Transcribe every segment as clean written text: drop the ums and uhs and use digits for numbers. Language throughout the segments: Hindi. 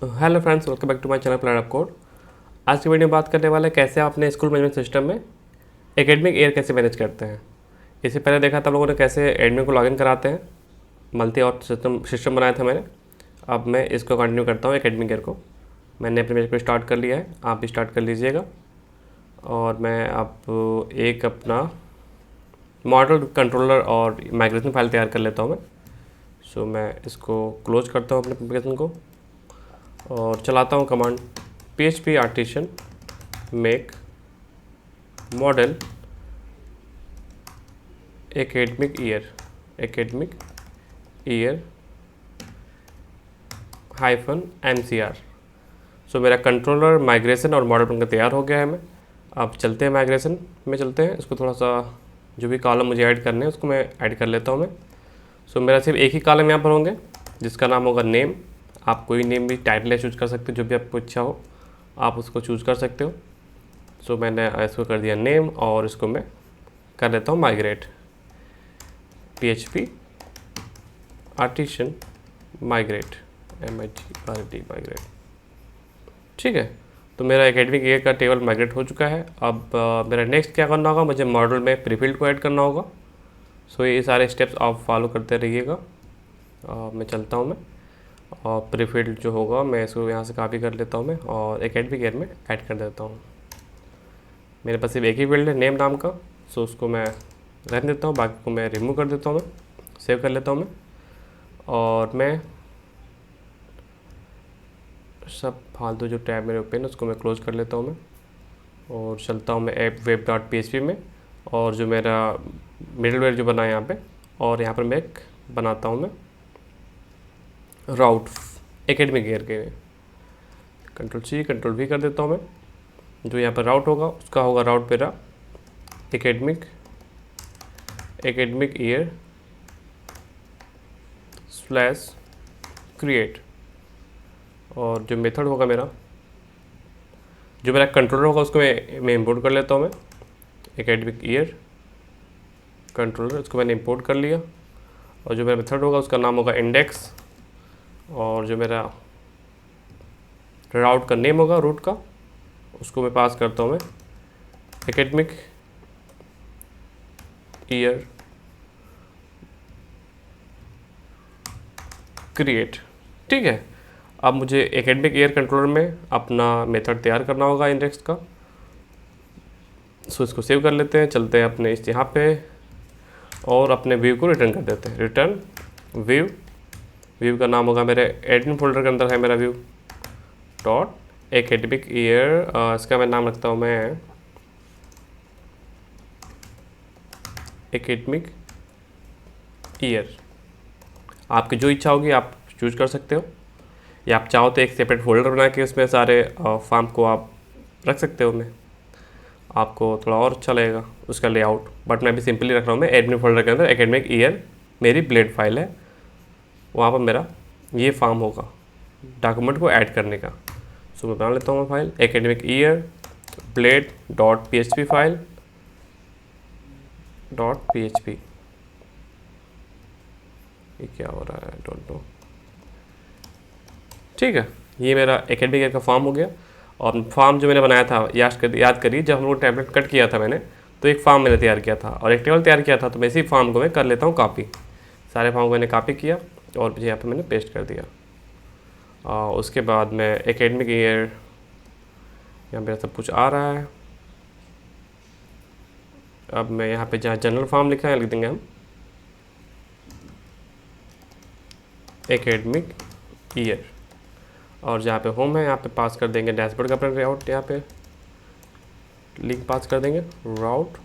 Hello friends, welcome back to my channel plan of code. आज की वीडियो में बात करने वाले हैं कैसे आप अपने स्कूल मैनेजमेंट सिस्टम में एकेडमिक ईयर कैसे मैनेज करते हैं। इससे पहले देखा था हम लोगों ने कैसे एडमिन को लॉगिन कराते हैं, मल्टी और सिस्टम बनाया था मैंने। अब मैं इसको कंटिन्यू करता हूँ एकेडमिक ईयर को। मैंने अपने पेज को स्टार्ट कर लिया है, आप भी स्टार्ट कर लीजिएगा। और मैं अब एक अपना मॉडल कंट्रोलर और माइग्रेशन फाइल तैयार कर लेता हूँ मैं। सो मैं इसको क्लोज करता हूँ अपने एप्लीकेशन को और चलाता हूँ command php artisan make model academic year -mcr। सो मेरा कंट्रोलर माइग्रेशन और मॉडल बनकर तैयार हो गया है। मैं अब चलते हैं माइग्रेशन में, चलते हैं। इसको थोड़ा सा जो भी कॉलम मुझे ऐड करने हैं उसको मैं ऐड कर लेता हूँ मैं। सो मेरा सिर्फ एक ही कॉलम यहाँ पर होंगे जिसका नाम होगा नेम। आप कोई नेम भी टाइटल चूज़ कर सकते हो, जो भी आपको इच्छा हो आप उसको चूज़ कर सकते हो। सो मैंने इसको कर दिया नेम और इसको मैं कर लेता हूँ migrate, php artisan migrate migrate। ठीक है, तो मेरा एकेडमिक ईयर का टेबल माइग्रेट हो चुका है। अब मेरा नेक्स्ट क्या करना होगा, मुझे मॉडल में प्रीफिल्ड को ऐड करना होगा। सो ये सारे स्टेप्स आप फॉलो करते रहिएगा। मैं चलता हूँ मैं, और प्रीफिल्ड जो होगा मैं इसको यहाँ से कॉपी कर लेता हूँ मैं और एकेडमिक ईयर में ऐड कर देता हूँ। मेरे पास सिर्फ एक ही फील्ड है नेम नाम का, सो उसको मैं रहने देता हूँ, बाकी को मैं रिमूव कर देता हूँ, मैं सेव कर लेता हूँ मैं। और मैं सब फालतू जो टैब मेरे ओपन है उसको मैं क्लोज कर लेता हूँ मैं और चलता हूँ मैं ऐप web.php में। और जो मेरा मिडलवेयर जो बना है यहाँ पे, और यहाँ पर मैं एक बनाता हूँ मैं राउट एकेडमिक ईयर के। Ctrl+C Ctrl+V कर देता हूँ मैं। जो यहाँ पर राउट होगा उसका होगा राउट मेरा एकेडमिक ईयर /create। और जो मेथड होगा मेरा, जो मेरा कंट्रोलर होगा उसको मैं इंपोर्ट कर लेता हूँ मैं। एकेडमिक ईयर कंट्रोलर, इसको मैंने इंपोर्ट कर लिया। और जो मेरा मेथड होगा उसका नाम होगा इंडेक्स। और जो मेरा राउट का नेम होगा रूट का, उसको मैं पास करता हूँ मैं एकेडमिक ईयर क्रिएट। ठीक है, अब मुझे एकेडमिक ईयर कंट्रोलर में अपना मेथड तैयार करना होगा इंडेक्स का। सो इसको सेव कर लेते हैं, चलते हैं अपने इस यहाँ पे और अपने व्यू को रिटर्न कर देते हैं। रिटर्न व्यू का नाम होगा मेरे एडमिन फोल्डर के अंदर है मेरा व्यू डॉट एकेडमिक ईयर। इसका मैं नाम रखता हूँ मैं एकेडमिक ईयर। आपकी जो इच्छा होगी आप चूज कर सकते हो, या आप चाहो तो एक सेपरेट फोल्डर बना के उसमें सारे फॉर्म को आप रख सकते हो। मैं आपको थोड़ा और अच्छा लगेगा उसका लेआउट, बट मैं भी सिंपली रख रहा हूँ मैं एडमिन फोल्डर के अंदर एकेडमिक ईयर। मेरी ब्लेड फाइल है, वहाँ पर मेरा ये फॉर्म होगा डॉक्यूमेंट को ऐड करने का। सो मैं बना लेता हूँ file academic year blade dot php file dot php। ये क्या हो रहा है, डोंट नो। ठीक है, ये मेरा एकेडमिक ईयर का फॉर्म हो गया। और फॉर्म जो मैंने बनाया था याद करिए, जब हम लोग टैबलेट कट किया था मैंने, तो एक फॉर्म मैंने तैयार किया था और एक टेबल तैयार किया था। तो मैं इसी फॉर्म को मैं कर लेता हूँ कॉपी। सारे फॉर्म को मैंने कॉपी किया और मुझे यहाँ पे मैंने पेस्ट कर दिया। उसके बाद मैं एकेडमिक ईयर, यहाँ मेरा सब कुछ आ रहा है। अब मैं यहाँ पे जहाँ जनरल फॉर्म लिखा है लिख देंगे हम एकेडमिक ईयर। और जहाँ पे होम है यहाँ पे पास कर देंगे डैशबोर्ड का अपना राउट। यहाँ पे लिंक पास कर देंगे राउट,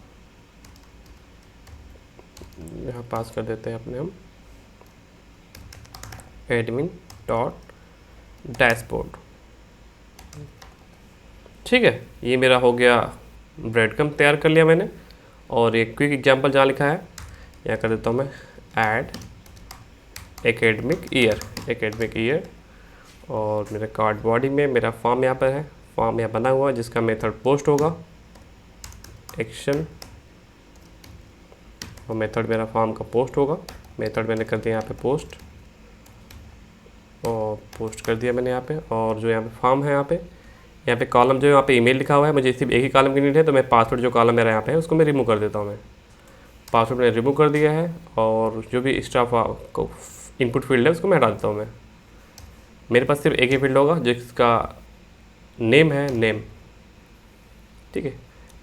यहाँ पास कर देते हैं अपने हम एडमिन डॉट डैशबोर्ड। ठीक है, ये मेरा हो गया ब्रेड क्रम्ब तैयार कर लिया मैंने। और एक क्विक एग्जांपल जहाँ लिखा है यहाँ कर देता हूँ मैं ऐड एकेडमिक ईयर। और मेरे कार्ड बॉडी में मेरा फॉर्म यहाँ पर है, फॉर्म यहाँ बना हुआ है जिसका मेथड पोस्ट होगा एक्शन। और मेथड मेरा फॉर्म का पोस्ट होगा, मेथड मैंने कर दिया यहाँ पे पोस्ट। और और पोस्ट कर दिया मैंने यहाँ पे। और जो यहाँ पे फॉर्म है, यहाँ पे कॉलम जो यहाँ पे ईमेल लिखा हुआ है, मुझे सिर्फ एक ही कॉलम की नीड है, तो मैं पासवर्ड जो कॉलम मेरा यहाँ पे है उसको मैं रिमूव कर देता हूँ। मैं पासवर्ड मैंने रिमूव कर दिया है और जो भी एक्स्ट्रा इनपुट फील्ड है उसको मैं हटा देता हूँ। मैं मेरे पास सिर्फ एक ही फील्ड होगा जिसका नेम है, नेम। ठीक है,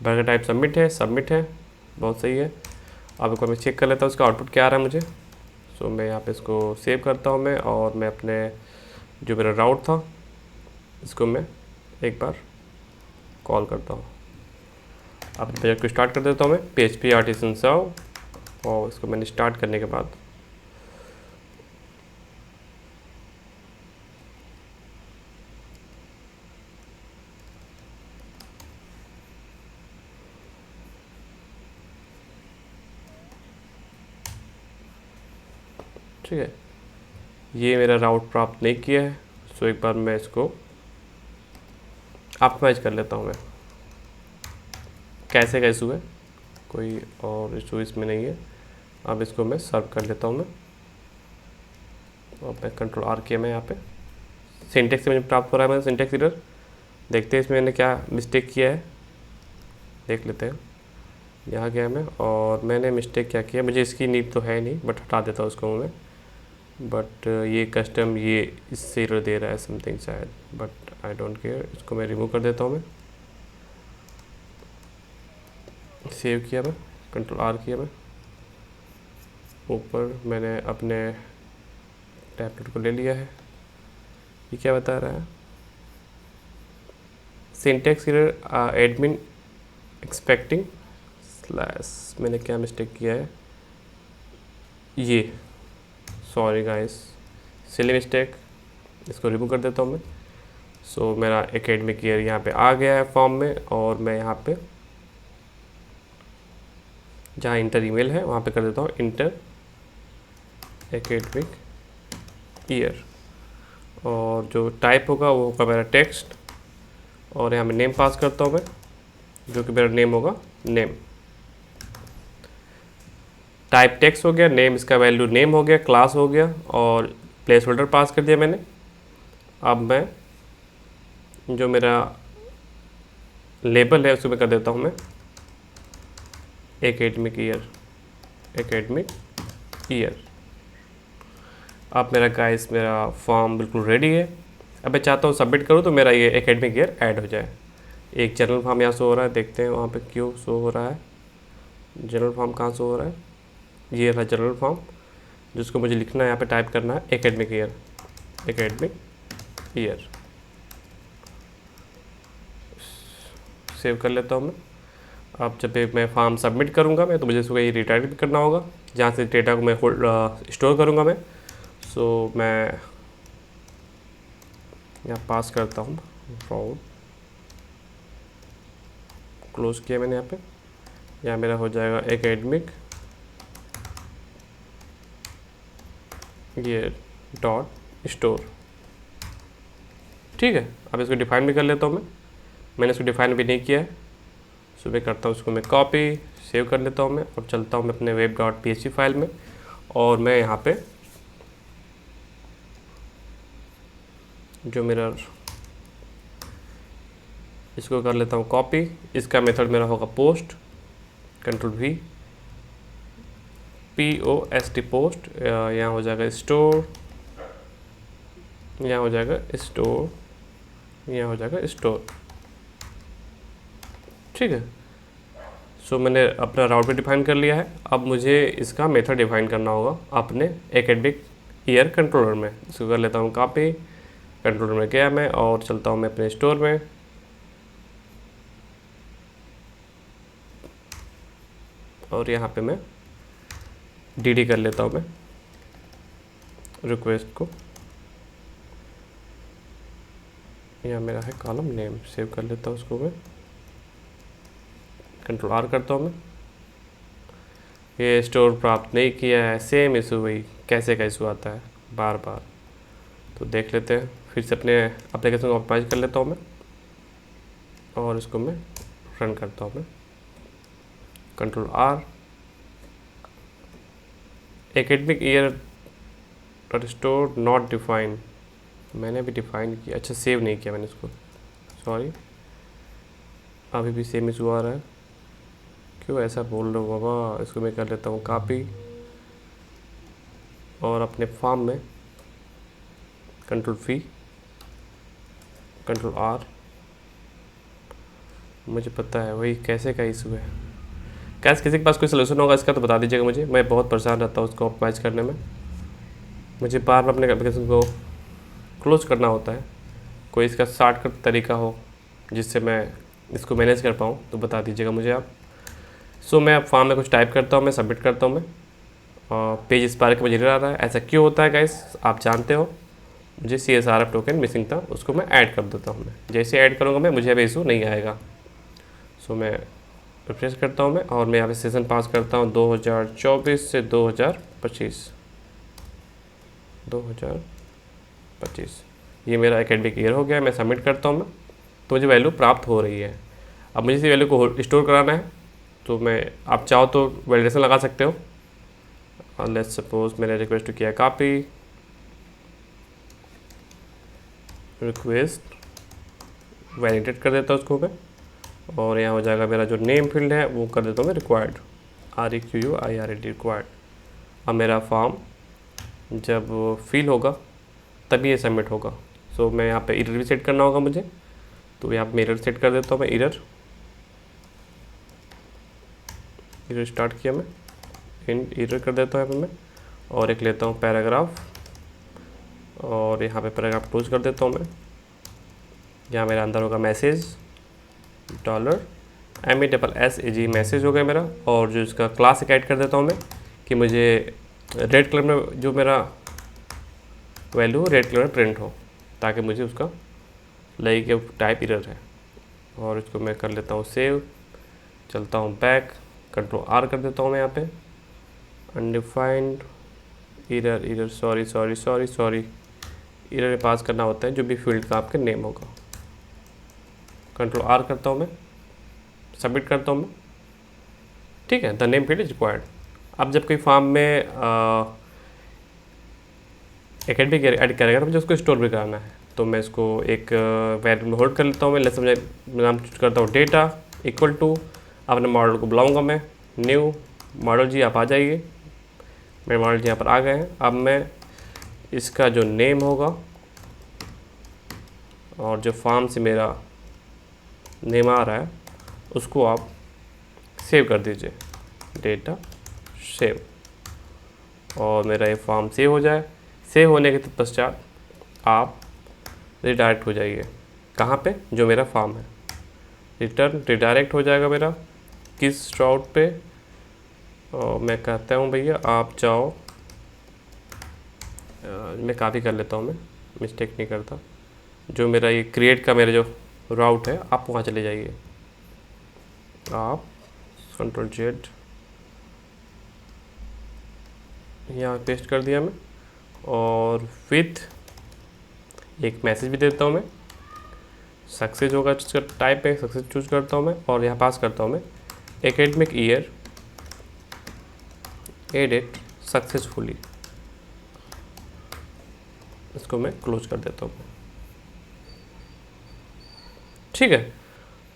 भर का टाइप सबमिट है, बहुत सही है। अब एक बार मैं चेक कर लेता हूँ उसका आउटपुट क्या आ रहा है मुझे। सो मैं यहाँ पे इसको सेव करता हूँ मैं, और मैं अपने जो मेरा राउट था इसको मैं एक बार कॉल करता हूँ। अब प्रोजेक्ट को स्टार्ट कर देता हूँ मैं, PHP आर्टिसन सर्व, और इसको मैंने स्टार्ट करने के बाद ठीक है, ये मेरा राउट प्राप्त नहीं किया है। सो एक बार मैं इसको ऑप्टिमाइज कर लेता हूँ मैं। कैसे का इशू है, कोई और इशू इसमें नहीं है। अब इसको मैं सर्व कर लेता हूँ मैं, और मैं कंट्रोल R किया मैं यहाँ पे। सिंटेक्स से मुझे प्राप्त हो रहा है, मैं सिंटेक्स एरर। देखते हैं इसमें मैंने क्या मिस्टेक किया है, देख लेते हैं। यहाँ गया मैं, और मैंने मिस्टेक क्या किया, मुझे इसकी नीड तो है नहीं, बट हटा देता हूँ उसको मैं। बट ये कस्टम ये इससे एरर दे रहा है समथिंग शायद, बट आई डोंट केयर। इसको मैं रिमूव कर देता हूँ मैं। सेव किया मैं, कंट्रोल R किया मैं। ऊपर मैंने अपने टैबलेट को ले लिया है। ये क्या बता रहा है, syntax error admin expecting slash. मैंने क्या मिस्टेक किया है, ये सॉरी गाइस, सिली मिस्टेक। इसको रिमूव कर देता हूँ मैं। सो मेरा एकेडमिक ईयर यहाँ पे आ गया है फॉर्म में, और मैं यहाँ पे जहाँ इंटर ईमेल है वहाँ पे कर देता हूँ इंटर एकेडमिक ईयर, और जो टाइप होगा वो होगा मेरा टेक्स्ट, और यहाँ मैं नेम पास करता हूँ मैं, जो कि मेरा नेम होगा नेम। टाइप टेक्स्ट हो गया, नेम इसका वैल्यू नेम हो गया, क्लास हो गया, और प्लेस होल्डर पास कर दिया मैंने। अब मैं जो मेरा लेबल है उसको मैं कर देता हूँ मैं एकेडमिक ईयर। अब मेरा गाइस मेरा फॉर्म बिल्कुल रेडी है। अब मैं चाहता हूँ सबमिट करूँ तो मेरा ये एकेडमिक ईयर ऐड हो जाए। एक जनरल फॉर्म यहाँ शो हो रहा है, देखते हैं वहाँ पे क्यों शो हो रहा है। जनरल फॉर्म कहाँ शो हो रहा है, ये रहा जनरल फॉर्म, जिसको मुझे लिखना है यहाँ पे टाइप करना है एकेडमिक ईयर। सेव कर लेता हूँ मैं। अब जब मैं फॉर्म सबमिट करूँगा मैं, तो मुझे इसको ये रिटाइप भी करना होगा, जहाँ से डेटा को मैं स्टोर करूँगा मैं। सो मैं यहाँ पास करता हूँ राउट, क्लोज किया मैंने यहाँ पे। यहाँ मेरा हो जाएगा एकेडमिक ईयर डॉट स्टोर। ठीक है, अब इसको डिफाइन भी कर लेता हूँ मैंने इसको डिफाइन भी नहीं किया है। सो मैं करता हूँ उसको मैं कॉपी, सेव कर लेता हूँ मैं, और चलता हूँ मैं अपने web.php फाइल में, और मैं यहाँ पे जो मेरा इसको कर लेता हूँ कॉपी। इसका मेथड मेरा होगा post, control V, POST post. यहाँ हो जाएगा स्टोर, यहाँ हो जाएगा स्टोर, यहाँ हो जाएगा स्टोर। ठीक है, सो मैंने अपना राउट भी डिफाइन कर लिया है। अब मुझे इसका मेथड डिफाइन करना होगा अपने एकेडमिक ईयर कंट्रोलर में। इसको कर लेता हूँ कॉपी, कंट्रोलर में गया मैं, और चलता हूँ मैं अपने स्टोर में, और यहाँ पे मैं डी कर लेता हूँ मैं रिक्वेस्ट को। यहाँ मेरा है कॉलम नेम, सेव कर लेता हूँ उसको मैं, कंट्रोल R करता हूँ मैं। ये स्टोर प्राप्त नहीं किया है, सेम इशू वही, कैसे का इशू आता है बार बार। तो देख लेते हैं, फिर से अपने एप्लीकेशन को ऑप्टिमाइज कर लेता हूँ मैं, और इसको मैं रन करता हूँ मैं, control R। Academic year dot store not define, मैंने अभी डिफाइन किया, अच्छा सेव नहीं किया मैंने इसको, सॉरी, अभी भी सेम इशू आ रहा है, क्यों ऐसा बोल रहे हो बाबा। इसको मैं कर लेता हूँ कॉपी और अपने फॉर्म में कंट्रोल V, कंट्रोल R, मुझे पता है वही कैसे का इशू है। कैसे किसी के पास कोई सलूशन होगा इसका तो बता दीजिएगा मुझे, मैं बहुत परेशान रहता हूँ उसको ऑप्टिमाइज़ करने में। मुझे बार बार अपने एप्लीकेशन को क्लोज करना होता है। कोई इसका शॉर्टकट तरीका हो जिससे मैं इसको मैनेज कर पाऊँ तो बता दीजिएगा मुझे आप। सो मैं अब फॉर्म में कुछ टाइप करता हूँ, मैं सबमिट करता हूँ मैं, और पेज इस बार का मुझे एरर आ रहा है। ऐसा क्यों होता है गाइस, आप जानते हो। मुझे CSRF टोकन मिसिंग था, उसको मैं ऐड कर देता हूँ। मैं जैसे ऐड करूँगा मैं, मुझे अब इशू नहीं आएगा। सो मैं रिफ्रेश करता हूँ मैं, और मैं यहाँ पे सेशन पास करता हूँ 2024 से 2025। ये मेरा एकेडमिक ईयर हो गया। मैं सबमिट करता हूँ मैं, तो मुझे वैल्यू प्राप्त हो रही है। अब मुझे इसी वैल्यू को स्टोर कराना है, तो मैं, आप चाहो तो वैलिडेशन लगा सकते हो। और लेट्स सपोज मैंने रिक्वेस्ट किया कॉपी, रिक्वेस्ट वैलिडेट कर देता हूँ उसको मैं, और यहाँ हो जाएगा मेरा जो नेम फील्ड है वो कर देता हूँ मैं रिक्वायर्ड, REQUIRED रिक्वायर्ड। अब मेरा फॉर्म जब फिल होगा तभी ये सबमिट होगा। सो मैं यहाँ पे एरर भी सेट करना होगा मुझे, तो यहाँ पे एरर सेट कर देता हूँ मैं। एरर स्टार्ट किया मैं, एरर कर देता हूँ यहाँ पे मैं, और एक लेता हूँ पैराग्राफ, और यहाँ पे पैराग्राफ क्लोज कर देता हूँ मैं। यहाँ मेरा अंदर होगा मैसेज $MESSAG मैसेज हो गया मेरा। और जो इसका क्लास एक ऐड कर देता हूँ मैं, कि मुझे रेड कलर में जो मेरा वैल्यू रेड कलर में प्रिंट हो, ताकि मुझे उसका लगे कि टाइप एरर है। और इसको मैं कर लेता हूँ सेव, चलता हूँ बैक, कंट्रोल R कर देता हूँ मैं यहाँ पे। अनडिफाइंड एरर सॉरी एरर पास करना होता है जो भी फील्ड का आपके नेम होगा। कंट्रोल R करता हूँ मैं, सबमिट करता हूँ मैं, ठीक है। The name field is required. अब जब कोई फॉर्म में एकेडमिक ऐड करेगा तो मुझे उसको स्टोर भी कराना है, तो मैं इसको एक वेरिएबल में होल्ड कर लेता हूँ मैं। लेट्स समझ नाम चूज करता हूँ डेटा इक्वल टू, अपने मॉडल को बुलाऊंगा मैं, न्यू मॉडल जी आप आ जाइए। मेरे मॉडल जी यहाँ पर आ गए हैं। अब मैं इसका जो नेम होगा और जो फॉर्म से मेरा नेम आ रहा है उसको आप सेव कर दीजिए, डेटा सेव, और मेरा ये फॉर्म सेव हो जाए। सेव होने के पश्चात आप रिडायरेक्ट हो जाइए, कहाँ पे, जो मेरा फॉर्म है। रिटर्न रिडायरेक्ट हो जाएगा मेरा किस राउट पे, और मैं कहता हूँ भैया आप जाओ, मैं कॉपी कर लेता हूँ, मैं मिस्टेक नहीं करता। जो मेरा ये क्रिएट का मेरा जो राउट है आप वहाँ चले जाइए। आप Ctrl+Z यहाँ पेस्ट कर दिया मैं, और विथ एक मैसेज भी देता हूँ मैं। सक्सेस होगा जिसका टाइप है, सक्सेस चूज करता हूँ मैं, और यहाँ पास करता हूँ मैं एकेडमिक ईयर एडेड सक्सेसफुली। इसको मैं क्लोज कर देता हूँ, ठीक है।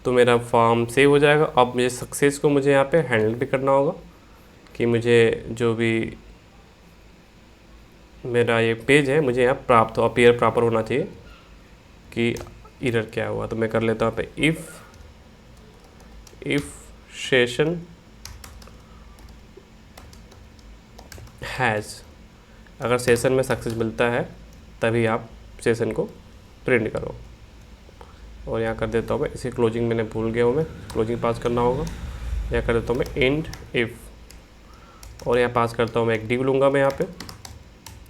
तो मेरा फॉर्म सेव हो जाएगा। अब मुझे सक्सेस को मुझे यहाँ पे हैंडल भी करना होगा, कि मुझे जो भी मेरा ये पेज है मुझे यहाँ प्राप्त हो, अपीयर प्रॉपर होना चाहिए कि एरर क्या हुआ। तो मैं कर लेता हूँ यहाँ पे इफ़ सेशन हैज़, अगर सेशन में सक्सेस मिलता है तभी आप सेशन को प्रिंट करो। और यहाँ कर देता हूँ मैं, इसे क्लोजिंग मैंने भूल गया हूँ, मैं क्लोजिंग पास करना होगा। यहाँ कर देता हूँ मैं एंड इफ़, और यहाँ पास करता हूँ मैं एक डिव लूँगा मैं यहाँ पे,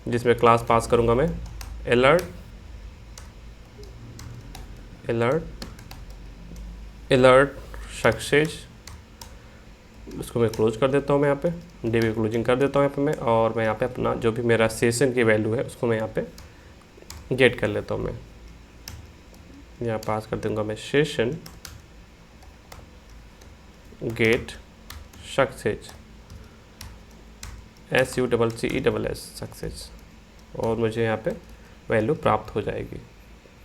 जिसमें क्लास पास करूँगा मैं अलर्ट सक्सेस। उसको मैं क्लोज कर देता हूँ मैं यहाँ पे, डिव क्लोजिंग कर देता हूँ यहाँ पे मैं। और मैं यहाँ पे अपना जो भी मेरा सेशन की वैल्यू है उसको मैं यहाँ पे गेट कर लेता हूँ मैं। यहाँ पास कर दूंगा मैं session get success, SUCCESS success. और मुझे यहाँ पे वैल्यू प्राप्त हो जाएगी।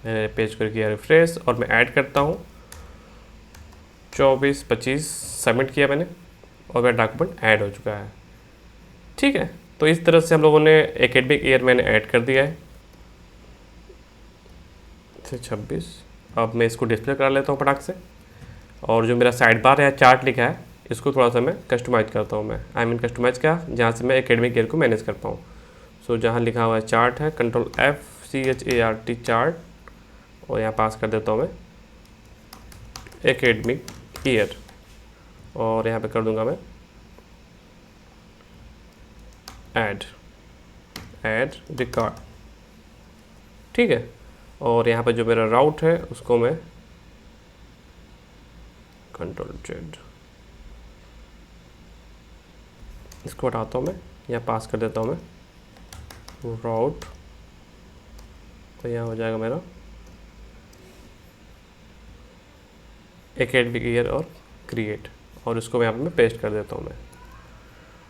मैंने पेज को किया रिफ्रेश और मैं ऐड करता हूँ 24-25 सबमिट किया मैंने और मेरा डॉक्यूमेंट ऐड हो चुका है। ठीक है, तो इस तरह से हम लोगों ने एकेडमिक ईयर मैंने ऐड कर दिया है 26। अब मैं इसको डिस्प्ले कर लेता हूँ फटाक से, और जो मेरा साइड बार है चार्ट लिखा है इसको थोड़ा सा मैं कस्टमाइज़ करता हूँ। मैं कस्टमाइज़ क्या, जहाँ से मैं एकेडमिक ईयर को मैनेज कर पाऊँ। सो जहाँ लिखा हुआ है चार्ट है, Ctrl+F चार्ट, और यहाँ पास कर देता हूँ मैं एकेडमिक ईयर, और यहाँ पे कर दूंगा मैं ऐड रिकॉर्ड। ठीक है, और यहाँ पे जो मेरा राउट है उसको मैं Ctrl+Z, इसको हटाता हूँ मैं, यहाँ पास कर देता हूँ मैं राउट, तो यहाँ हो जाएगा मेरा एकेडमिक ईयर और क्रिएट, और इसको यहाँ पे मैं पेस्ट कर देता हूँ मैं।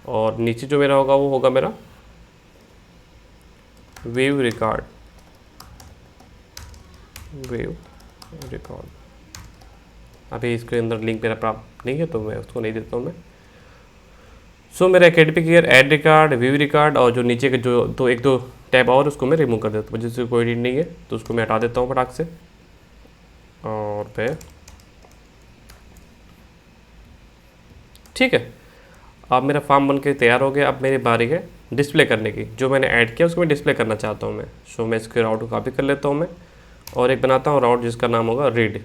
और नीचे जो मेरा होगा वो होगा मेरा व्यू रिकॉर्ड। अभी इसके अंदर लिंक मेरा प्राप्त नहीं है तो मैं उसको नहीं देता हूँ मैं। सो मेरा academic year, add record, view record, और जो नीचे के जो एक दो टैब और उसको मैं रिमूव कर देता हूँ, जिससे कोई रीड नहीं है तो उसको मैं हटा देता हूँ फटाक से। और फिर ठीक है, अब मेरा फॉर्म बन के तैयार हो गया। अब मेरी बारी है डिस्प्ले करने की। जो मैंने ऐड किया उसको मैं डिस्प्ले करना चाहता हूँ मैं। सो मैं इसके राउट को कॉपी कर लेता हूँ मैं, और एक बनाता हूँ राउट जिसका नाम होगा रीड,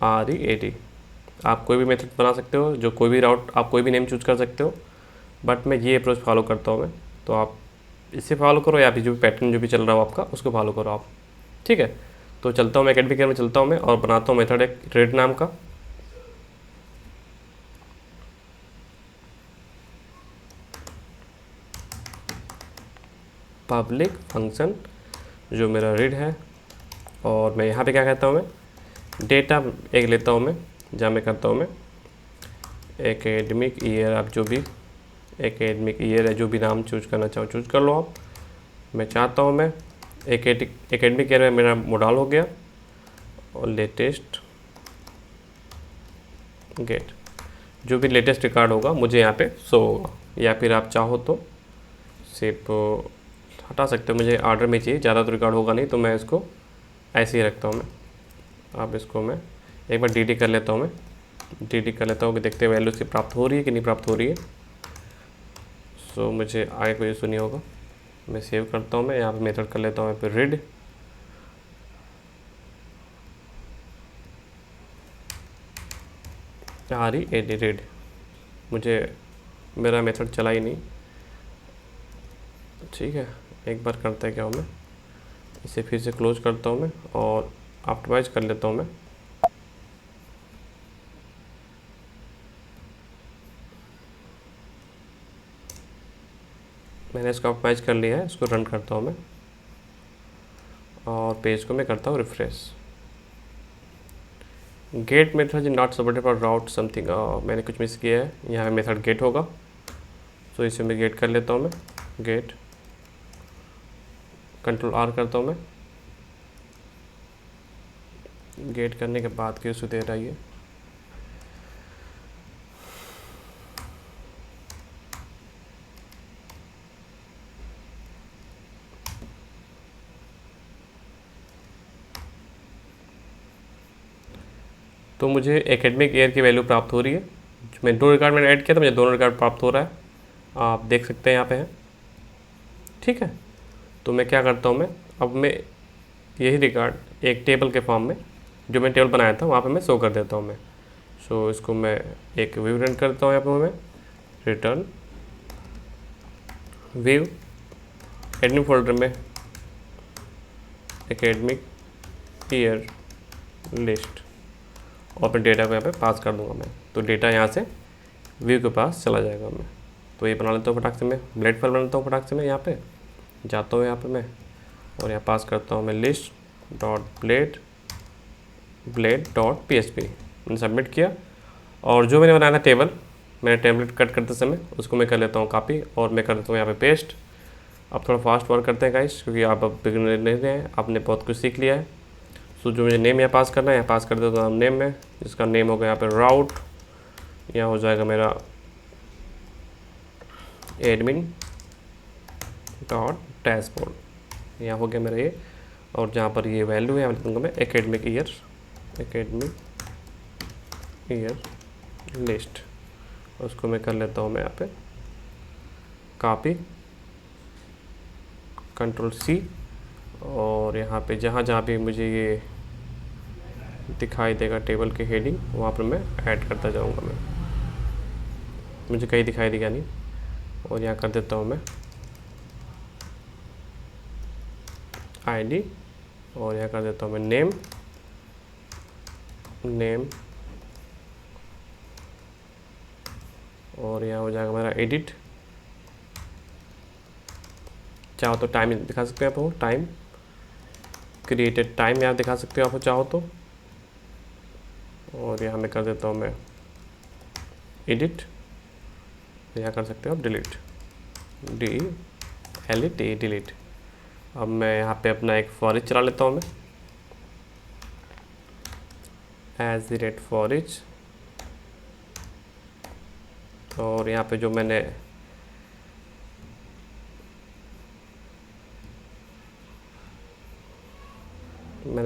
READ। आप कोई भी मेथड बना सकते हो, जो कोई भी राउट आप कोई भी नेम चूज कर सकते हो, बट मैं ये अप्रोच फॉलो करता हूँ मैं। तो आप इसे फॉलो करो, या फिर जो भी पैटर्न जो भी चल रहा हो आपका उसको फॉलो करो आप। ठीक है, तो चलता हूँ मैं एकेडमिक ईयर में चलता हूँ मैं, और बनाता हूँ मेथड एक रीड नाम का। पब्लिक फंक्शन जो मेरा रीड है, और मैं यहाँ पे क्या कहता हूँ मैं डेटा एक लेता हूँ मैं, जहाँ मैं करता हूँ मैं एकेडमिक ईयर। आप जो भी एकेडमिक ईयर है, जो भी नाम चूज करना चाहो चूज कर लो आप। मैं चाहता हूँ मैं एकेडमिक ईयर में मेरा मॉडल हो गया, और लेटेस्ट गेट, जो भी लेटेस्ट रिकॉर्ड होगा मुझे यहाँ पे शो होगा। या फिर आप चाहो तो सिर्फ हटा सकते हो, मुझे ऑर्डर में चाहिए, ज़्यादा तो रिकॉर्ड होगा नहीं, तो मैं इसको ऐसे ही रखता हूँ मैं। अब इसको मैं एक बार डी कर लेता हूँ मैं, डी कर लेता हूँ कि देखते हैं वैल्यू इसकी प्राप्त हो रही है कि नहीं प्राप्त हो रही है। सो मुझे आगे कोई इशू नहीं होगा। मैं सेव करता हूँ मैं, यहाँ पे मेथड कर लेता हूँ फिर रीड, READ रीड। मुझे मेरा मेथड चला ही नहीं। ठीक है, एक बार करता है क्या हूँ मैं, इसे फिर से क्लोज करता हूँ मैं और ऑप्टिमाइज कर लेता हूँ मैं। मैंने इसको ऑप्टिमाइज कर लिया है, इसको रन करता हूँ मैं, और पेज को मैं करता हूँ refresh. Get method is not supported for route something, मैंने कुछ मिस किया है। यहाँ मेथड गेट होगा, तो इसे मैं गेट कर लेता हूँ मैं, गेट Ctrl+R करता हूँ मैं। गेट करने के बाद की इशू दे रहा है। तो मुझे एकेडमिक ईयर की वैल्यू प्राप्त हो रही है। मैं दो रिकॉर्ड मैंने ऐड किया था, मुझे दोनों रिकॉर्ड प्राप्त हो रहा है, आप देख सकते हैं यहाँ पे है। ठीक है, तो मैं क्या करता हूँ मैं, अब मैं यही रिकॉर्ड एक टेबल के फॉर्म में, जो मैं टेबल बनाया था वहाँ पे मैं शो कर देता हूँ मैं। सो इसको मैं एक व्यू रन करता हूँ यहाँ पे मैं, रिटर्न व्यू एडमिन फोल्डर में एकेडमिक ईयर लिस्ट, और अपने डेटा को यहाँ पे पास कर दूंगा मैं। तो डेटा यहाँ से व्यू के पास चला जाएगा मैं। तो ये बना लेता हूँ फटाक से, मैं ब्लेड फाइल बनाता हूँ फटाक से। मैं यहाँ पे जाता हूँ यहाँ पे मैं, और यहाँ पास करता हूँ मैं list dot blade dot PHP। मैंने सबमिट किया, और जो मैंने बनाया था टेबल मैंने टेम्पलेट कट करते समय उसको मैं कर लेता हूँ कॉपी और मैं कर देता हूँ यहाँ पे पेस्ट। अब थोड़ा फास्ट वर्क करते हैं गाइस, क्योंकि आप अब बिगिनर नहीं हैं, आपने बहुत कुछ सीख लिया है। सो जो मुझे नेम यहाँ पास करना है, यहाँ पास कर देता हूँ नेम में, जिसका नेम होगा यहाँ पे राउट, यहाँ हो जाएगा मेरा एडमिन डॉट डैशबोर्ड, यहाँ हो गया मेरा ये। और जहाँ पर ये वैल्यू है यहाँ लिखूँगा मैं एकेडमिक ईयर लिस्ट, उसको मैं कर लेता हूँ मैं यहाँ पे कॉपी, Ctrl+C, और यहाँ पे जहाँ जहाँ भी मुझे ये दिखाई देगा टेबल के हेडिंग, वहाँ पर मैं ऐड करता जाऊँगा मैं, मुझे कहीं दिखाई देगा नहीं। और यहाँ कर देता हूँ मैं आईडी, और यहाँ कर देता हूँ मैं नेम, और यहाँ हो जाएगा मेरा एडिट। चाहो तो टाइम दिखा सकते हैं आप, टाइम क्रिएटेड टाइम यहाँ दिखा सकते हो आप चाहो तो। और यहाँ मैं कर देता हूँ मैं एडिट, यहाँ कर सकते हो आप डिलीट, DELETE डिलीट। अब मैं यहाँ पे अपना एक फॉर ईच चला लेता हूँ मैं, @for each, और यहाँ पे जो मैंने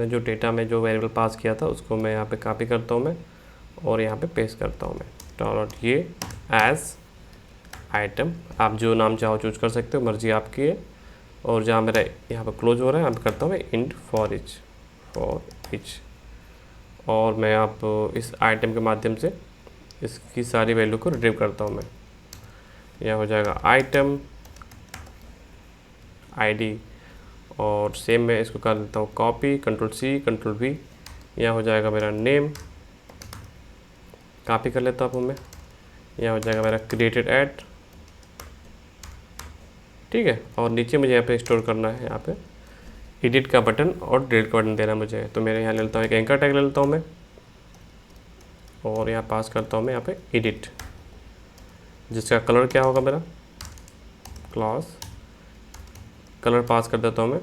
जो डेटा में जो वेरिएबल पास किया था उसको मैं यहाँ पे कॉपी करता हूँ मैं, और यहाँ पे पेस्ट करता हूँ मैं डॉट ये एज आइटम, आप जो नाम चाहो चूज कर सकते हो, मर्जी आपकी है। और जहाँ मेरा यहाँ पे क्लोज हो रहा है, यहाँ पे करता हूँ मैं इंट फॉर इच, और मैं आप इस आइटम के माध्यम से इसकी सारी वैल्यू को रिट्रीव करता हूँ मैं। यह हो जाएगा आइटम आईडी, और सेम मैं इसको कर देता हूँ कॉपी, Ctrl+C Ctrl+V, यह हो जाएगा मेरा नेम, कॉपी कर लेता हूँ मैं, यह हो जाएगा मेरा क्रिएटेड ऐड, ठीक है। और नीचे मुझे यहाँ पे स्टोर करना है, यहाँ पे एडिट का बटन और डिलीट का बटन देना मुझे, तो मेरे यहाँ ले लेता हूँ एक एंकर टैग ले लेता हूँ मैं, और यहाँ पास करता हूँ मैं यहाँ पे एडिट, जिसका कलर क्या होगा मेरा क्लास कलर पास कर देता हूँ मैं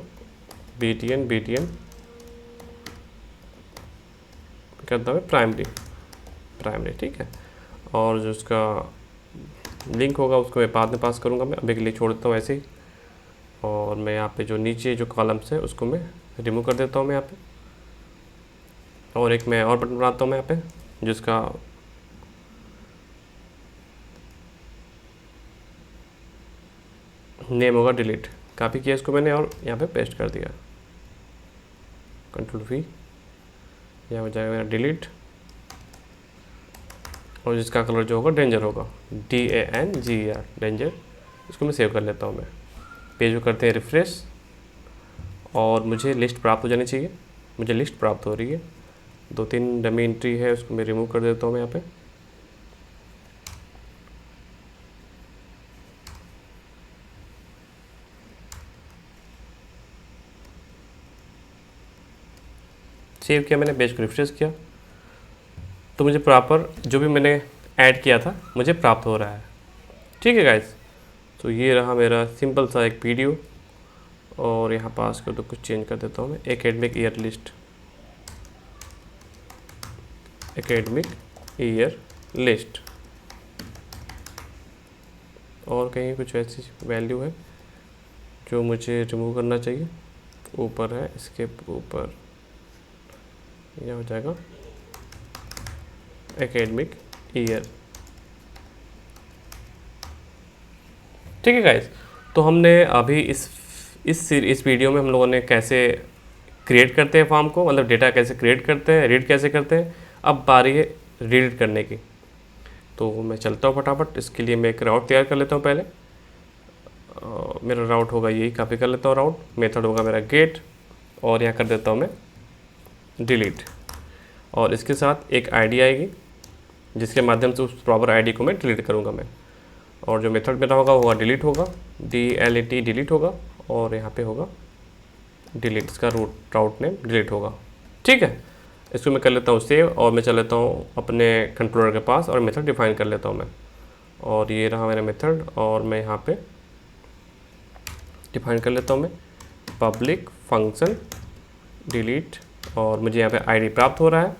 BTN करता हूँ प्राइमरी, ठीक है। और जो उसका लिंक होगा उसको मैं बाद में पास करूँगा, मैं अभी के लिए छोड़ देता हूँ ऐसे ही। और मैं यहाँ पे जो नीचे जो कॉलम्स है उसको मैं रिमूव कर देता हूँ मैं यहाँ पे, और एक मैं और बटन बनाता हूँ मैं यहाँ पे, जिसका नेम होगा डिलीट, कॉपी किया इसको मैंने और यहाँ पे पेस्ट कर दिया, Ctrl+V, यह हो जाएगा मेरा डिलीट, और जिसका कलर जो होगा डेंजर होगा, DANGER डेंजर, इसको मैं सेव कर लेता हूँ मैं। पेज को करते हैं रिफ्रेश, और मुझे लिस्ट प्राप्त हो जानी चाहिए, मुझे लिस्ट प्राप्त हो रही है, 2-3 डमी एंट्री है उसको मैं रिमूव कर देता हूँ मैं यहाँ पे। सेव किया मैंने, पेज को रिफ्रेश किया, तो मुझे प्रॉपर जो भी मैंने ऐड किया था मुझे प्राप्त हो रहा है, ठीक है गाइस। तो ये रहा मेरा सिंपल सा एक वीडियो, और यहाँ पास कर दो कुछ चेंज कर देता हूँ मैं, एकेडमिक ईयर लिस्ट, और कहीं कुछ ऐसी वैल्यू है जो मुझे रिमूव करना चाहिए, ऊपर है इसके ऊपर, यह हो जाएगा एकेडमिक ईयर, ठीक है गाइस। तो हमने अभी इस वीडियो में हम लोगों ने कैसे क्रिएट करते हैं फॉर्म को, मतलब डेटा कैसे क्रिएट करते हैं, रीड कैसे करते हैं। अब बारी है रीड करने की, तो मैं चलता हूँ फटाफट। इसके लिए मैं एक राउट तैयार कर लेता हूँ पहले। मेरा राउट होगा यही, कॉपी कर लेता हूँ राउट, मेथड होगा मेरा गेट, और यहाँ कर देता हूँ मैं डिलीट, और इसके साथ एक आईडी आएगी जिसके माध्यम से उस प्रॉपर आईडी को मैं डिलीट करूँगा मैं। और जो मेथड मेरा होगा डिलीट होगा, DLET डिलीट होगा, और यहाँ पे होगा डिलीट, इसका राउट नेम डिलीट होगा, ठीक है। इसको मैं कर लेता हूँ सेव, और मैं चल लेता हूँ अपने कंट्रोलर के पास और मेथड डिफाइन कर लेता हूँ मैं। और ये रहा मेरा मेथड, और मैं यहाँ पे डिफाइन कर लेता हूँ मैं पब्लिक फंक्शन डिलीट, और मुझे यहाँ पे आईडी प्राप्त हो रहा है,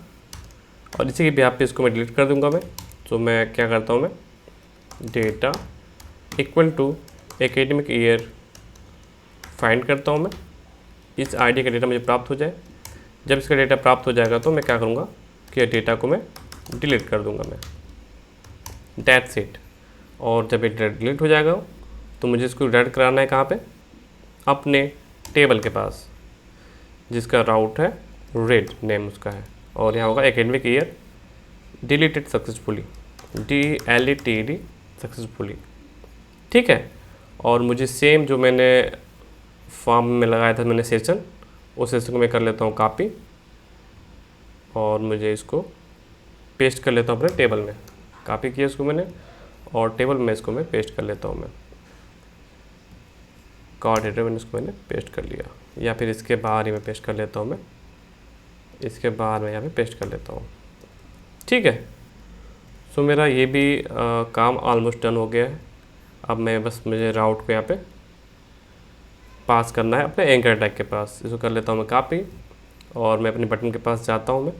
और इसी के भी पे इसको मैं डिलीट कर दूंगा मैं। तो मैं क्या करता हूँ, मैं data equal to academic year find करता हूँ मैं, इस आईडी का डेटा मुझे प्राप्त हो जाए। जब इसका डेटा प्राप्त हो जाएगा तो मैं क्या करूँगा कि डेटा को मैं डिलीट कर दूँगा मैं, दैट्स इट। और जब ये डिलीट हो जाएगा तो मुझे इसको रेड कराना है कहाँ पे, अपने टेबल के पास, जिसका राउट है रेड नेम उसका है, और यहाँ होगा academic year deleted successfully, DLETED successfully. ठीक है। और मुझे सेम जो मैंने फॉर्म में लगाया था मैंने सेशन, उस सेशन को मैं कर लेता हूँ कॉपी, और मुझे इसको पेस्ट कर लेता हूँ अपने टेबल में। कॉपी किया इसको मैंने, और टेबल में इसको मैं पेस्ट कर लेता हूँ मैं, कार्ड हेडर में इसको मैंने पेस्ट कर लिया, या फिर इसके बाहर ही मैं पेस्ट कर लेता हूँ मैं, इसके बाहर मैं यहाँ पे पेस्ट कर लेता हूँ। ठीक है। सो मेरा ये भी काम ऑलमोस्ट डन हो गया है। अब मैं बस मुझे राउट को यहाँ पे पास करना है अपने एंकर टैग के पास। इसको कर लेता हूँ मैं कॉपी, और मैं अपने बटन के पास जाता हूँ मैं,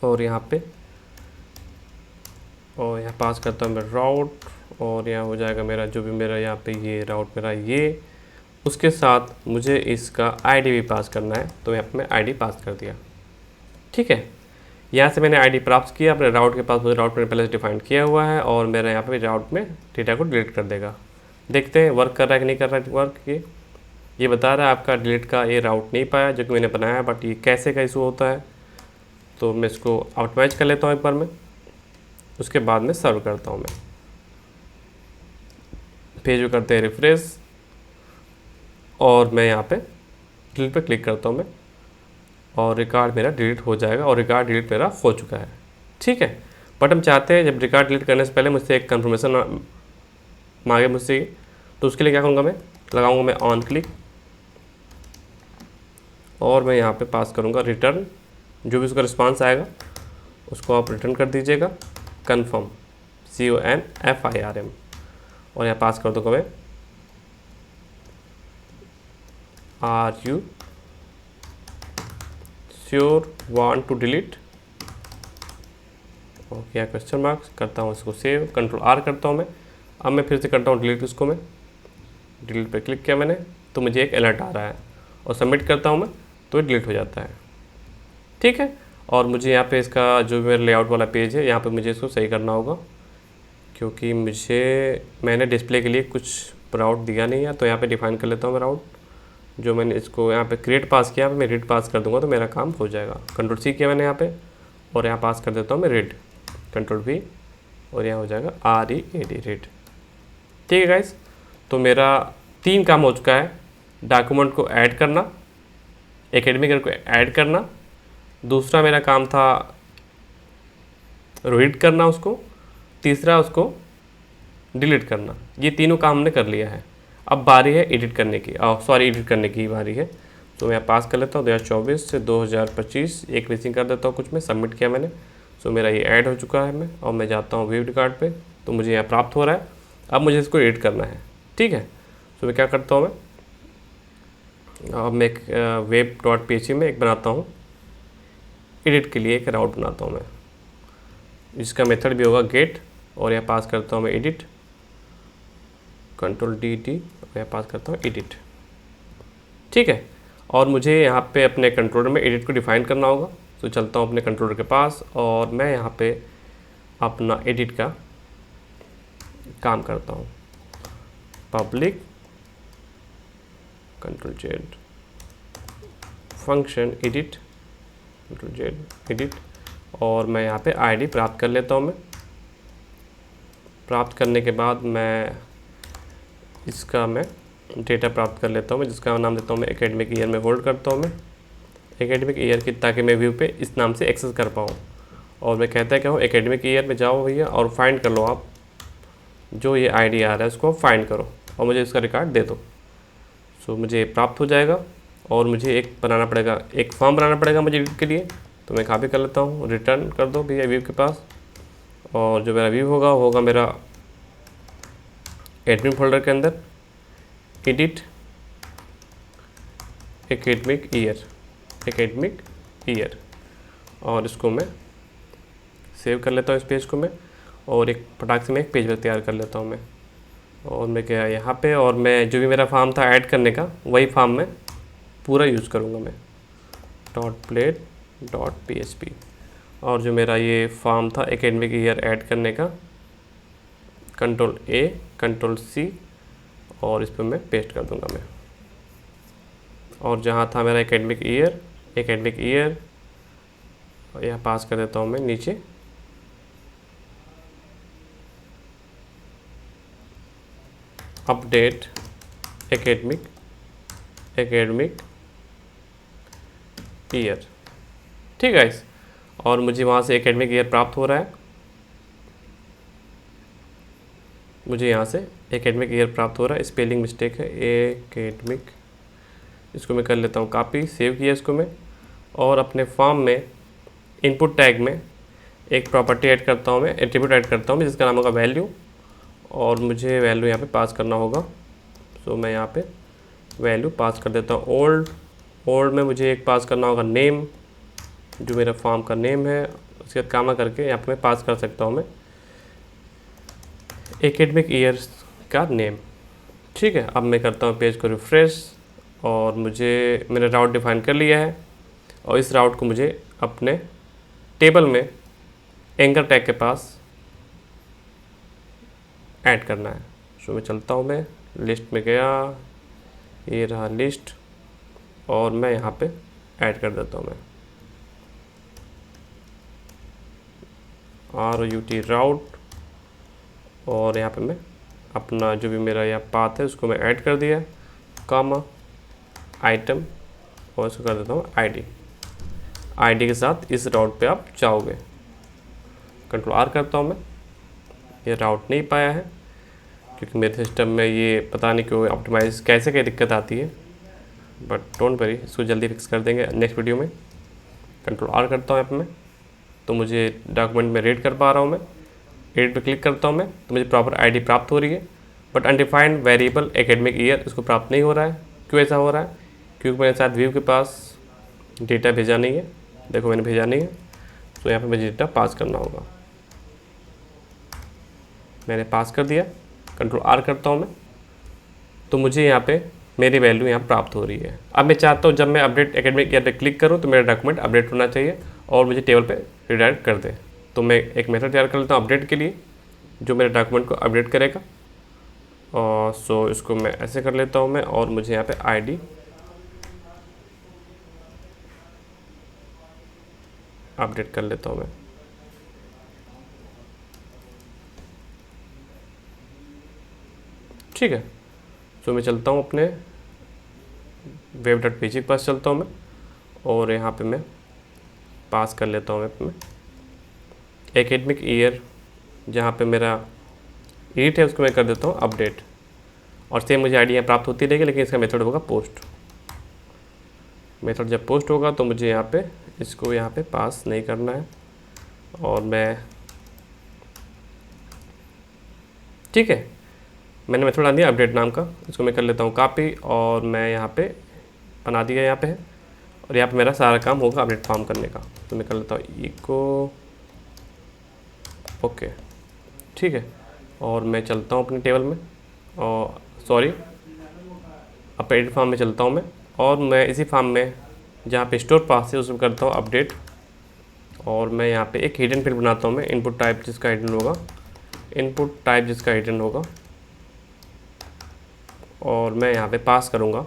और यहाँ पे और यहाँ पास करता हूँ मैं राउट, और यहाँ हो जाएगा मेरा जो भी मेरा यहाँ पे ये राउट मेरा ये, उसके साथ मुझे इसका आईडी भी पास करना है। तो यहाँ पे मैं आईडी पास कर दिया। ठीक है। यहाँ से मैंने आईडी प्राप्त किया अपने राउट के पास, मुझे राउट मैंने पहले से डिफाइन किया हुआ है, और मेरा यहाँ पे राउट में डेटा को डिलीट कर देगा। देखते हैं वर्क कर रहा है कि नहीं कर रहा है वर्क। ये बता रहा है आपका डिलीट का ये राउट नहीं पाया जो कि मैंने बनाया, बट ये कैसे का इशू होता है। तो मैं इसको ऑप्टिमाइज कर लेता हूँ एक बार में, उसके बाद में सर्व करता हूँ मैं। पेज करते हैं रिफ्रेश, और मैं यहाँ पे डिलीट पे क्लिक करता हूँ मैं, और रिकॉर्ड मेरा डिलीट हो जाएगा, और रिकॉर्ड डिलीट मेरा हो चुका है। ठीक है। बट हम चाहते हैं जब रिकॉर्ड डिलीट करने से पहले मुझसे एक कन्फर्मेशन मांगे मुझसे, तो उसके लिए क्या करूँगा, मैं लगाऊंगा मैं ऑन क्लिक, और मैं यहाँ पे पास करूँगा रिटर्न, जो भी उसका रिस्पांस आएगा उसको आप रिटर्न कर दीजिएगा, कन्फर्म CONFIRM, और यहाँ पास कर दूँगा मैं are you sure want to delete, okay question marks करता हूँ, इसको सेव, कंट्रोल R करता हूँ मैं। अब मैं फिर से करता हूँ डिलीट, इसको मैं डिलीट पे क्लिक किया मैंने, तो मुझे एक अलर्ट आ रहा है, और सबमिट करता हूँ मैं तो डिलीट हो जाता है। ठीक है। और मुझे यहाँ पे इसका जो मेरा लेआउट वाला पेज है, यहाँ पे मुझे इसको सही करना होगा, क्योंकि मैंने डिस्प्ले के लिए कुछ राउट दिया नहीं है। तो यहाँ पे डिफाइन कर लेता हूँ मैं राउट, जो मैंने इसको यहाँ पे क्रिएट पास किया, मैं रीड पास कर दूंगा तो मेरा काम हो जाएगा। कंट्रोल C किया मैंने यहाँ पे, और यहाँ पास कर देता हूँ मैं रीड, कंट्रोल V, और यहाँ हो जाएगा READ रीड। ठीक है गाइस। तो मेरा 3 काम हो चुका है, डॉक्यूमेंट को ऐड करना, एकेडमिक ईयर को ऐड करना, दूसरा मेरा काम था रीड करना उसको, तीसरा उसको डिलीट करना। ये तीनों काम हमने कर लिया है। अब बारी है एडिट करने की, एडिट करने की बारी है। तो मैं पास कर लेता हूँ 2024 से 2025, एक मिसिंग कर देता हूँ कुछ में, सबमिट किया मैंने। सो मेरा ये ऐड हो चुका है मैं, और मैं जाता हूँ व्यू रिकॉर्ड पे, तो मुझे यहाँ प्राप्त हो रहा है। अब मुझे इसको एडिट करना है। ठीक है। तो मैं क्या करता हूँ, अब मैं एक web.php में एक बनाता हूँ एडिट के लिए, एक राउट बनाता हूँ मैं, जिसका मेथड भी होगा गेट, और यहाँ पास करता हूँ मैं एडिट, कंट्रोल DT, और यहाँ पास करता हूँ एडिट। ठीक है। और मुझे यहाँ पे अपने कंट्रोलर में एडिट को डिफाइन करना होगा। तो चलता हूँ अपने कंट्रोलर के पास, और मैं यहाँ पे अपना एडिट का काम करता हूँ, public control Z function edit, control Z edit, और मैं यहाँ पे आईडी प्राप्त कर लेता हूँ मैं। प्राप्त करने के बाद मैं इसका डेटा प्राप्त कर लेता हूँ मैं, जिसका नाम देता हूँ मैं एकेडमिक ईयर में होल्ड करता हूँ मैं एकेडमिक ईयर की, ताकि मैं व्यू पे इस नाम से एक्सेस कर पाऊँ। और मैं कहता है क्या हूँ, एकेडमिक ईयर में जाओ भैया और फाइंड कर लो, आप जो ये आईडी आ रहा है उसको फाइंड करो और मुझे इसका रिकॉर्ड दे दो। सो मुझे प्राप्त हो जाएगा, और मुझे एक बनाना पड़ेगा, एक फॉर्म बनाना पड़ेगा मुझे एडिट के लिए। तो मैं कॉपी कर लेता हूँ, रिटर्न कर दो भैया व्यू के पास, और जो मेरा व्यू होगा वो होगा मेरा एडमिन फोल्डर के अंदर एडिट एकेडमिक ईयर, और इसको मैं सेव कर लेता हूँ इस पेज को मैं, और एक फटाक से मैं एक पेज तैयार कर लेता हूँ मैं। और मैं क्या यहाँ पे, और मैं जो भी मेरा फॉर्म था ऐड करने का वही फॉर्म मैं पूरा यूज़ करूँगा मैं, .plate.php। और जो मेरा ये फॉर्म था एकेडमिक ईयर ऐड करने का, Ctrl+A Ctrl+C, और इस पर मैं पेस्ट कर दूँगा मैं। और जहाँ था मेरा एकेडमिक ईयर यहाँ पास कर देता हूँ मैं नीचे, अपडेट एकेडमिक ईयर। ठीक है गाइस, और मुझे वहाँ से एकेडमिक ईयर प्राप्त हो रहा है, मुझे यहाँ से एकेडमिक ईयर प्राप्त हो रहा है। स्पेलिंग मिस्टेक है, एकेडमिक, इसको मैं कर लेता हूँ कॉपी, सेव किया इसको मैं, और अपने फॉर्म में इनपुट टैग में एक प्रॉपर्टी ऐड करता हूँ मैं, एट्रीब्यूट ऐड करता हूँ मैं, जिसका नाम होगा वैल्यू, और मुझे वैल्यू यहाँ पे पास करना होगा। तो मैं यहाँ पे वैल्यू पास कर देता हूँ। ओल्ड में मुझे एक पास करना होगा नेम, जो मेरा फॉर्म का नेम है, उसके बाद कामा करके यहाँ पे मैं पास कर सकता हूँ मैं एकेडमिक ईयर्स का नेम। ठीक है, अब मैं करता हूँ पेज को रिफ़्रेश, और मैंने राउट डिफाइन कर लिया है, और इस राउट को मुझे अपने टेबल में एंकर टैग के पास ऐड करना है। सो मैं चलता हूँ, मैं लिस्ट में गया, ये रहा लिस्ट, और मैं यहाँ पे ऐड कर देता हूँ मैं ROUT राउट, और यहाँ पे मैं अपना जो भी मेरा यहाँ पाथ है उसको मैं ऐड कर दिया, कामा आइटम, और इसको कर देता हूँ आईडी के साथ इस राउट पे आप चाहोगे। Ctrl+R करता हूँ मैं, ये राउट नहीं पाया है क्योंकि मेरे सिस्टम में ये पता नहीं क्यों ऑप्टिमाइज़ कैसे क्या दिक्कत आती है, बट डोंट वरी, इसको जल्दी फिक्स कर देंगे नेक्स्ट वीडियो में। Ctrl+R करता हूँ यहाँ पे मैं, तो मुझे डॉक्यूमेंट में रीड कर पा रहा हूँ मैं, एडिट पे क्लिक करता हूँ मैं, तो मुझे प्रॉपर आईडी प्राप्त हो रही है, but undefined variable academic year इसको प्राप्त नहीं हो रहा है। क्यों ऐसा हो रहा है? क्योंकि मेरे साथ व्यू के पास डेटा भेजा नहीं है, देखो मैंने भेजा नहीं है, तो यहाँ पे मुझे डेटा पास करना होगा। मैंने पास कर दिया, Ctrl+R करता हूँ मैं, तो मुझे यहाँ पे मेरी वैल्यू यहाँ प्राप्त हो रही है। अब मैं चाहता हूँ जब मैं अपडेट एकेडमिक ईयर पे क्लिक करूँ तो मेरा डॉक्यूमेंट अपडेट होना चाहिए और मुझे टेबल पे रिडायरेक्ट कर दे। तो मैं एक मेथड तैयार कर लेता हूँ अपडेट के लिए, जो मेरे डॉक्यूमेंट को अपडेट करेगा। और सो इसको मैं ऐसे कर लेता हूँ मैं, और मुझे यहाँ पे आईडी अपडेट कर लेता हूँ मैं। ठीक है, तो मैं चलता हूँ अपने web.pg के पास चलता हूँ मैं, और यहाँ पे मैं पास कर लेता हूँ मैं एकेडमिक ईयर, जहाँ पे मेरा एडिट है उसको मैं कर देता हूँ अपडेट, और सेम मुझे आईडी यहाँ प्राप्त होती रहेगी, लेकिन इसका मेथड होगा पोस्ट। मेथड जब पोस्ट होगा तो मुझे यहाँ पे इसको यहाँ पे पास नहीं करना है, और मैं ठीक है, मैंने मेथड बना दिया अपडेट नाम का, इसको मैं कर लेता हूँ कॉपी, और मैं यहाँ पे बना दिया यहाँ पे है, और यहाँ पे मेरा सारा काम होगा अपडेट फॉर्म करने का। तो मैं कर लेता हूँ इको ओके। ठीक है, और मैं चलता हूँ अपने टेबल में, और सॉरी अपने एडिट फॉर्म में चलता हूँ मैं, और मैं इसी फॉर्म में जहाँ पे स्टोर पास है उसमें करता हूँ अपडेट, और मैं यहाँ पे एक हिडन फील्ड बनाता हूँ मैं, इनपुट टाइप जिसका हिडन होगा, और मैं यहाँ पे पास करूँगा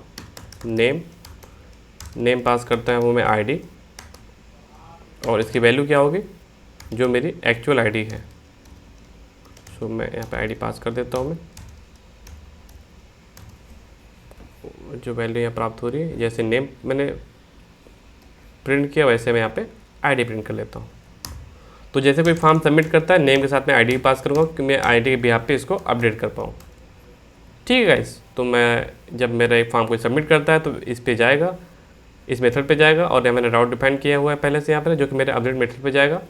नेम पास करता है वो मैं आईडी, और इसकी वैल्यू क्या होगी, जो मेरी एक्चुअल आईडी है। सो मैं यहाँ पे आईडी पास कर देता हूँ मैं, जो वैल्यू यहाँ प्राप्त हो रही है, जैसे नेम मैंने प्रिंट किया वैसे मैं यहाँ पे आईडी प्रिंट कर लेता हूँ। तो जैसे कोई फॉर्म सबमिट करता है, नेम के साथ मैं आईडी पास करूँगा कि मैं आईडी के बिहाफ पे इसको अपडेट कर पाऊँ। ठीक है गाइस, तो मैं जब मेरा एक फॉर्म कोई सबमिट करता है तो इस पे जाएगा, इस मेथड पे जाएगा, और यहाँ मैंने राउट डिफाइन किया हुआ है पहले से यहाँ पर, जो कि मेरे अपडेट मेथड पे जाएगा।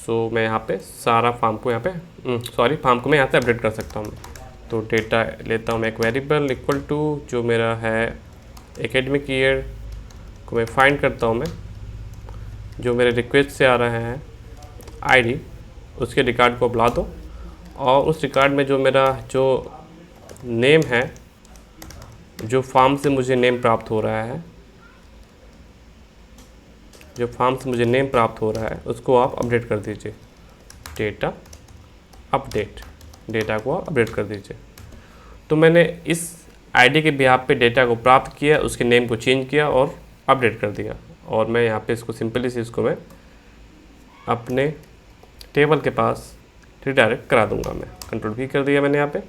सो मैं यहाँ पे सारा फॉर्म को यहाँ पे फॉर्म को मैं यहाँ से अपडेट कर सकता हूँ। तो डेटा लेता हूँ मैं एक वेरिएबल इक्वल टू जो मेरा है एकेडमिक ईयर को मैं फाइंड करता हूँ मैं, जो मेरे रिक्वेस्ट से आ रहा है आईडी, उसके रिकॉर्ड को बुला दो और उस रिकॉर्ड में जो मेरा जो नेम है, जो फॉर्म से मुझे नेम प्राप्त हो रहा है, जो फॉर्म से मुझे नेम प्राप्त हो रहा है उसको आप अपडेट कर दीजिए। डेटा अपडेट, डेटा को आप अपडेट कर दीजिए। तो मैंने इस आईडी के बिहाफ पे डेटा को प्राप्त किया, उसके नेम को चेंज किया और अपडेट कर दिया। और मैं यहाँ पे इसको सिंपली से इसको मैं अपने टेबल के पास रिडायरेक्ट करा दूंगा। मैं कंट्रोल की कर दिया मैंने यहाँ पे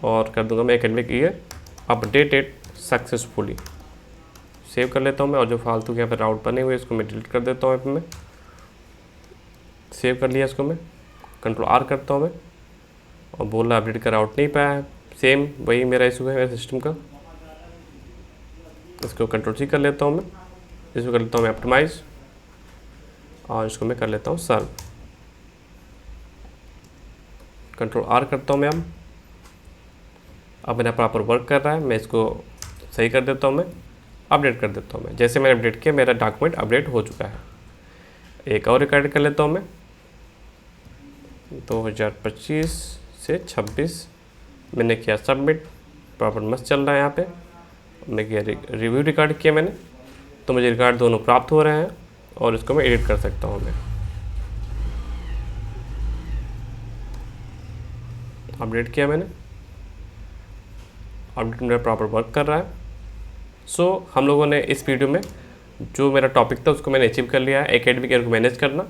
और कर दूंगा मैं academic year updated successfully. Save कर लेता हूँ मैं और जो फालतू के यहाँ पे राउट बने हुए इसको मैं डिलीट कर देता हूँ। यहाँ पे मैं सेव कर लिया, इसको मैं कंट्रोल आर करता हूँ मैं और बोल रहा अपडेट का राउट नहीं पाया है। सेम वही मेरा इशू है मेरे सिस्टम का। इसको कंट्रोल सी कर लेता हूँ मैं, इसको कर लेता हूँ मैं ऑप्टिमाइज और इसको मैं कर लेता हूँ सर्व। कंट्रोल आर करता हूँ मैं। अब मेरा प्रॉपर वर्क कर रहा है। मैं इसको सही कर देता हूँ मैं, अपडेट कर देता हूँ मैं। जैसे मैंने अपडेट किया मेरा डॉक्यूमेंट अपडेट हो चुका है। एक और रिकॉर्ड कर लेता हूँ मैं। 2025 से 26 मैंने किया सबमिट, प्रॉपर मस्त चल रहा है। यहाँ पे मैं किया रिव्यू रिकॉर्ड किया मैंने, तो मुझे रिकॉर्ड दोनों प्राप्त हो रहे हैं और इसको मैं एडिट कर सकता हूँ मैं। अपडेट किया मैंने, अपडेट मेरा प्रॉपर वर्क कर रहा है। सो हम लोगों ने इस वीडियो में जो मेरा टॉपिक था उसको मैंने अचीव कर लिया है, एकेडमिक ईयर को मैनेज करना।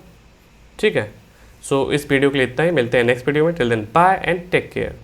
ठीक है, सो इस वीडियो के लिए इतना ही। मिलते हैं नेक्स्ट वीडियो में। Till then bye and take care.